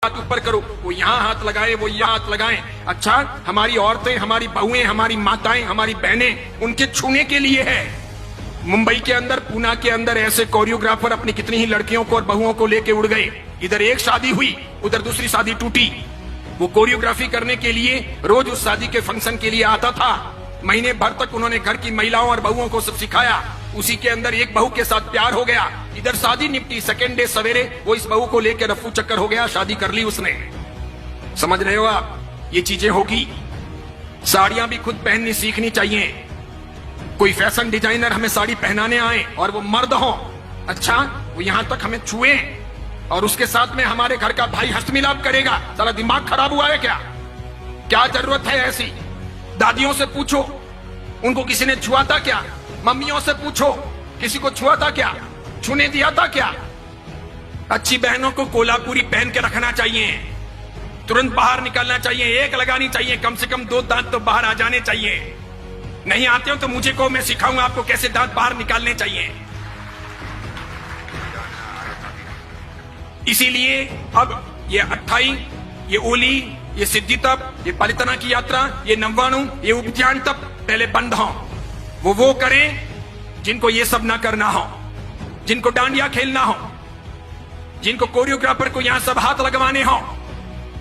हाथ ऊपर करो, वो यहाँ हाथ लगाए, वो यहाँ हाथ लगाएं। अच्छा, हमारी औरतें, हमारी बहुएं, हमारी माताएं, हमारी बहनें उनके छूने के लिए है। मुंबई के अंदर, पूना के अंदर ऐसे कोरियोग्राफर अपनी कितनी ही लड़कियों को और बहुओं को लेके उड़ गए। इधर एक शादी हुई, उधर दूसरी शादी टूटी। वो कोरियोग्राफी करने के लिए रोज उस शादी के फंक्शन के लिए आता था। महीने भर तक उन्होंने घर की महिलाओं और बहुओं को सब सिखाया। उसी के अंदर एक बहू के साथ प्यार हो गया, इधर शादी निपटी। सेकेंड डे सवेरे वो इस बहू को लेकर रफू चक्कर हो गया, शादी कर ली उसने। समझ रहे हो आप? ये चीजें होगी। साड़ियां भी खुद पहननी सीखनी चाहिए। कोई फैशन डिजाइनर हमें साड़ी पहनाने आए और वो मर्द हो, अच्छा, वो यहां तक हमें छुए और उसके साथ में हमारे घर का भाई हस्तमिलाप करेगा। सारा दिमाग खराब हुआ है क्या? क्या जरूरत है ऐसी? दादियों से पूछो, उनको किसी ने छुआ था क्या? मम्मियों से पूछो, किसी को छुआ था क्या? छूने दिया था क्या? अच्छी बहनों को कोल्हापुरी पहन के रखना चाहिए, तुरंत बाहर निकलना चाहिए, एक लगानी चाहिए, कम से कम 2 दांत तो बाहर आ जाने चाहिए। नहीं आते हो तो मुझे को, मैं सिखाऊंगा आपको कैसे दांत बाहर निकालने चाहिए। इसीलिए अब ये 28, ये ओली, ये सिद्धि तप, ये पालितना की यात्रा, ये नव्वाणु, ये उपध्यान तप पहले बंद हो। वो करें जिनको ये सब ना करना हो, जिनको डांडिया खेलना हो, जिनको कोरियोग्राफर को यहां सब हाथ लगवाने हो,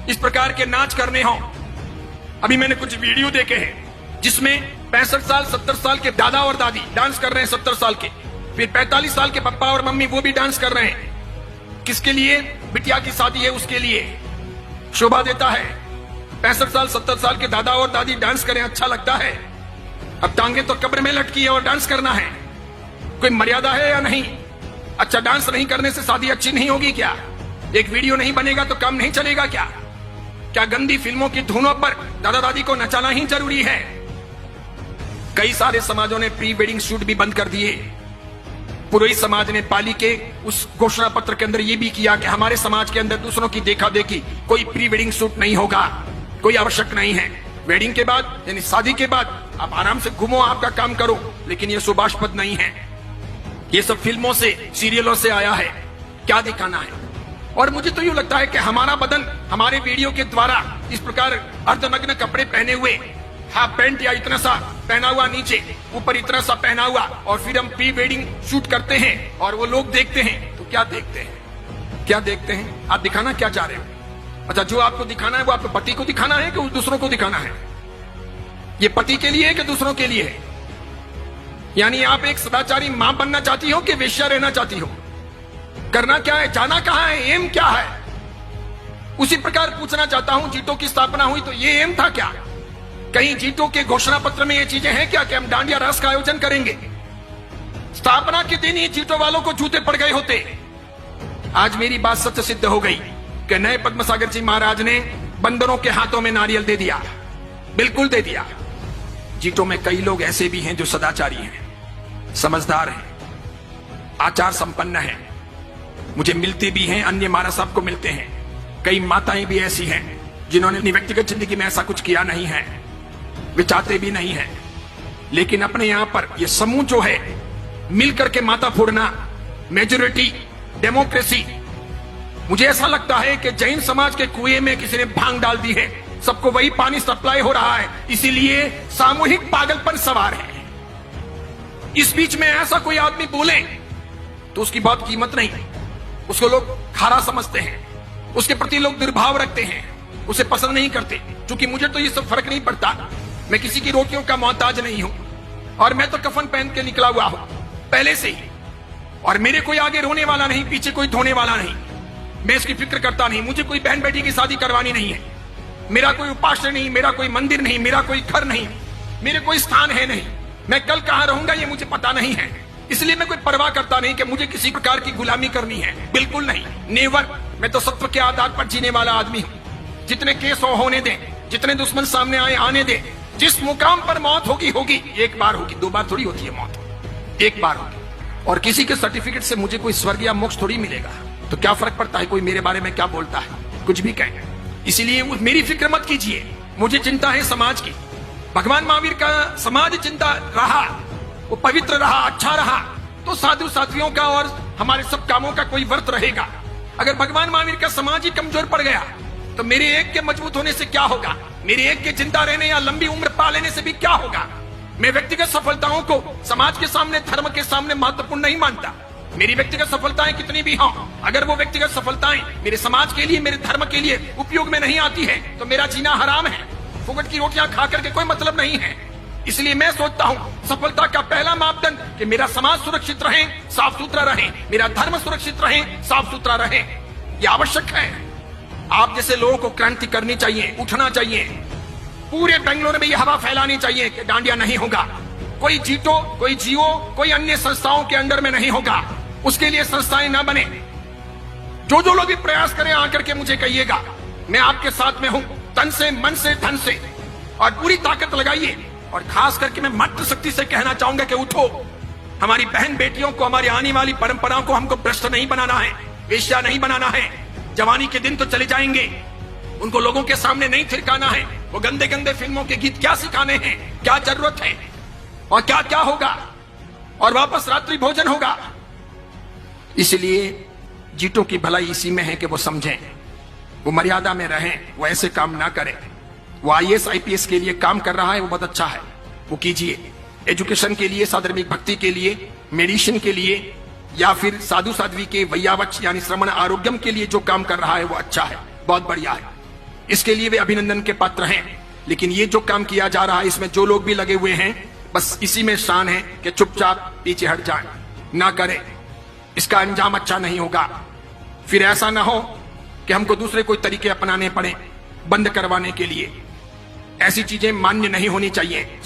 इस प्रकार के नाच करने हो। अभी मैंने कुछ वीडियो देखे हैं जिसमें 65 साल 70 साल के दादा और दादी डांस कर रहे हैं, 70 साल के, फिर 45 साल के पापा और मम्मी वो भी डांस कर रहे हैं। किसके लिए? बिटिया की शादी है उसके लिए। शोभा देता है। 65 साल 70 साल के दादा और दादी डांस करें, अच्छा लगता है। अब टांगे तो कब्र में लटकी है और डांस करना है, कोई मर्यादा है या नहीं? अच्छा, डांस नहीं करने से शादी अच्छी नहीं होगी क्या? एक वीडियो नहीं बनेगा तो काम नहीं चलेगा क्या? क्या गंदी फिल्मों की धुनों पर दादा दादी को नचाना ही जरूरी है? कई सारे समाजों ने प्री वेडिंग शूट भी बंद कर दिए। पुरोहित समाज ने पाली के उस घोषणा पत्र के अंदर यह भी किया कि हमारे समाज के अंदर दूसरों की देखा देखी कोई प्री वेडिंग शूट नहीं होगा, कोई आवश्यक नहीं है। वेडिंग के बाद यानी शादी के बाद आप आराम से घूमो, आपका काम करो, लेकिन ये शुभास्पद नहीं है। ये सब फिल्मों से, सीरियलों से आया है। क्या दिखाना है? और मुझे तो यूं लगता है कि हमारा बदन हमारे वीडियो के द्वारा इस प्रकार अर्धनग्न कपड़े पहने हुए, हाफ पैंट या इतना सा पहना हुआ नीचे, ऊपर इतना सा पहना हुआ, और फिर हम प्री वेडिंग शूट करते हैं और वो लोग देखते हैं तो क्या देखते हैं? क्या देखते हैं? आप दिखाना क्या चाह रहे हो? अच्छा, जो आपको दिखाना है वो आपके पति को दिखाना है कि दूसरों को दिखाना है? ये पति के लिए है कि दूसरों के लिए है? यानी आप एक सदाचारी मां बनना चाहती हो कि वेश्या रहना चाहती हो? करना क्या है? जाना कहां है? एम क्या है? उसी प्रकार पूछना चाहता हूं, जीटो की स्थापना हुई तो ये एम था क्या? कहीं जीटो के घोषणा पत्र में ये चीजें हैं क्या कि हम डांडिया रास का आयोजन करेंगे? स्थापना के दिन ही जीटो वालों को जूते पड़ गए होते। आज मेरी बात सत्य सिद्ध हो गई कि नए पद्मसागर जी महाराज ने बंदरों के हाथों में नारियल दे दिया, बिल्कुल दे दिया। जीटो में कई लोग ऐसे भी हैं जो सदाचारी हैं, समझदार हैं, आचार संपन्न हैं, मुझे मिलते भी हैं, अन्य महाराज साहब को मिलते हैं। कई माताएं भी ऐसी हैं जिन्होंने अपनी व्यक्तिगत जिंदगी में ऐसा कुछ किया नहीं है, वे चाहते भी नहीं है, लेकिन अपने यहां पर यह समूह जो है मिलकर के माता फोड़ना, मेजोरिटी, डेमोक्रेसी। मुझे ऐसा लगता है कि जैन समाज के कुएं में किसी ने भांग डाल दी है, सबको वही पानी सप्लाई हो रहा है, इसीलिए सामूहिक पागलपन सवार है। इस बीच में ऐसा कोई आदमी बोले तो उसकी बहुत कीमत नहीं, उसको लोग खारा समझते हैं, उसके प्रति लोग दुर्भाव रखते हैं, उसे पसंद नहीं करते। क्योंकि मुझे तो ये सब फर्क नहीं पड़ता, मैं किसी की रोटियों का मोहताज नहीं हूं, और मैं तो कफन पहन के निकला हुआ हूं पहले से ही, और मेरे कोई आगे रोने वाला नहीं, पीछे कोई धोने वाला नहीं। मैं इसकी फिक्र करता नहीं, मुझे कोई बहन बेटी की शादी करवानी नहीं है, मेरा कोई उपास्य नहीं, मेरा कोई मंदिर नहीं, मेरा कोई घर नहीं, मेरे कोई स्थान है नहीं, मैं कल कहां रहूंगा ये मुझे पता नहीं है, इसलिए मैं कोई परवाह करता नहीं कि मुझे किसी प्रकार की गुलामी करनी है, बिल्कुल नहीं, नेवर। मैं तो सत्व के आधार पर जीने वाला आदमी हूं। जितने केस होने दें, जितने दुश्मन सामने आए आने दें, जिस मुकाम पर मौत होगी होगी, एक बार होगी, 2 बार थोड़ी होती है मौत, एक बार होगी। और किसी के सर्टिफिकेट से मुझे कोई स्वर्ग या मोक्ष थोड़ी मिलेगा, तो क्या फर्क पड़ता है कोई मेरे बारे में क्या बोलता है, कुछ भी कहे। इसीलिए मेरी फिक्र मत कीजिए, मुझे चिंता है समाज की। भगवान महावीर का समाज चिंता रहा, वो पवित्र रहा, अच्छा रहा, तो साधु साध्वियों का और हमारे सब कामों का कोई व्रत रहेगा। अगर भगवान महावीर का समाज ही कमजोर पड़ गया तो मेरे एक के मजबूत होने से क्या होगा? मेरे एक के जिंदा रहने या लंबी उम्र पा लेने से भी क्या होगा? मैं व्यक्तिगत सफलताओं को समाज के सामने, धर्म के सामने महत्वपूर्ण नहीं मानता। मेरी व्यक्तिगत सफलताएं कितनी भी हों, अगर वो व्यक्तिगत सफलताएं मेरे समाज के लिए, मेरे धर्म के लिए उपयोग में नहीं आती है तो मेरा जीना हराम है। फुकट की रोटियां खा करके कोई मतलब नहीं है। इसलिए मैं सोचता हूं सफलता का पहला मापदंड कि मेरा समाज सुरक्षित रहे, साफ सुथरा रहे, मेरा धर्म सुरक्षित रहे, साफ सुथरा रहे। यह आवश्यक है। आप जैसे लोगों को क्रांति करनी चाहिए, उठना चाहिए। पूरे बेंगलुरु में यह हवा फैलानी चाहिए कि डांडिया नहीं होगा, कोई जीतो, कोई जियो, कोई अन्य संस्थाओं के अंडर में नहीं होगा। उसके लिए संस्थाएं ना बने। जो लोग भी प्रयास करें आकर के मुझे कहिएगा, मैं आपके साथ में हूं, तन से, मन से, धन से, और पूरी ताकत लगाइए। और खास करके मैं मंत्र शक्ति से कहना चाहूंगा कि उठो। हमारी बहन बेटियों को, हमारी आने वाली परंपराओं को हमको भ्रष्ट नहीं बनाना है, वेश्या नहीं बनाना है। जवानी के दिन तो चले जाएंगे, उनको लोगों के सामने नहीं थिरकाना है। वो गंदे गंदे फिल्मों के गीत क्या सिखाने हैं, क्या जरूरत है, और क्या क्या होगा, और वापस रात्रि भोजन होगा। इसलिए जीतों की भलाई इसी में है कि वो समझें, वो मर्यादा में रहें, वो ऐसे काम ना करें। वो IAS IPS के लिए काम कर रहा है, वो बहुत अच्छा है, वो कीजिए। एजुकेशन के लिए, साधर्मिक भक्ति के लिए, मेडिसिन के लिए, या फिर साधु साध्वी के वैयावच यानी श्रवण आरोग्यम के लिए जो काम कर रहा है वो अच्छा है, बहुत बढ़िया है। इसके लिए वे अभिनंदन के पात्र हैं। लेकिन ये जो काम किया जा रहा है, इसमें जो लोग भी लगे हुए हैं, बस इसी में शान है कि चुपचाप पीछे हट जाएं, ना करें। इसका अंजाम अच्छा नहीं होगा। फिर ऐसा ना हो कि हमको दूसरे कोई तरीके अपनाने पड़े बंद करवाने के लिए। ऐसी चीजें मान्य नहीं होनी चाहिए।